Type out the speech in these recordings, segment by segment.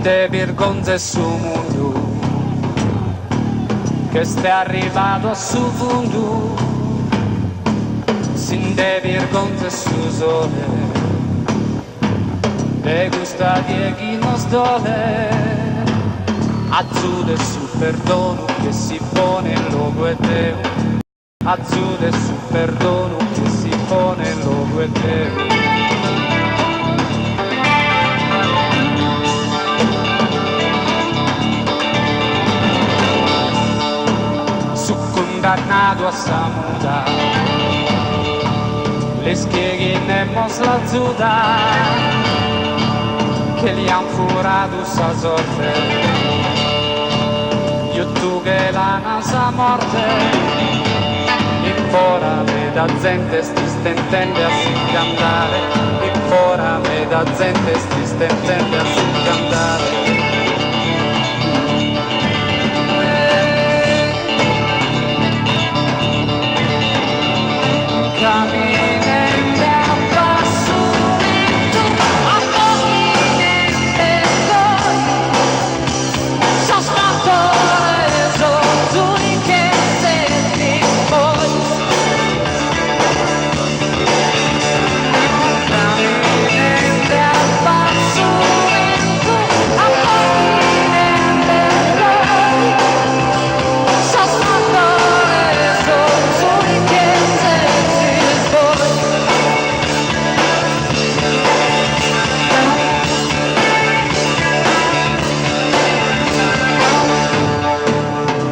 de vergonze su mundo che stai arrivato a su fondo, sin de vergonze su sole e gusta di chi non dole, azzurro e su perdono che si pone in luogo e Deo, azzurro e su perdono che si pone in luogo e Deo. Condannato a samuta, le schieghine mos la zuda, che gli han furato sa sorte, io tu che la nasa morte, in fora me da gente sti stentende a si cantare, in fora me da gente sti stentende a si cantare. Camminando a passo lento, a pochi e poi sono stato reso tu che senti poi. Camminando a passo lento, a pochi e poi sono stato reso tu che senti.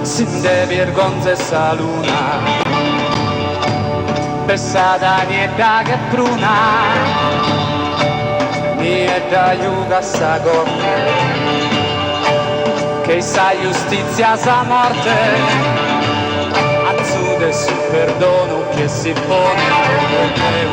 Sin de vergonze sa luna, pensata niente che pruna, niente yuga sa corte, che sa giustizia sa morte, azzude su perdono che si pone in Deo,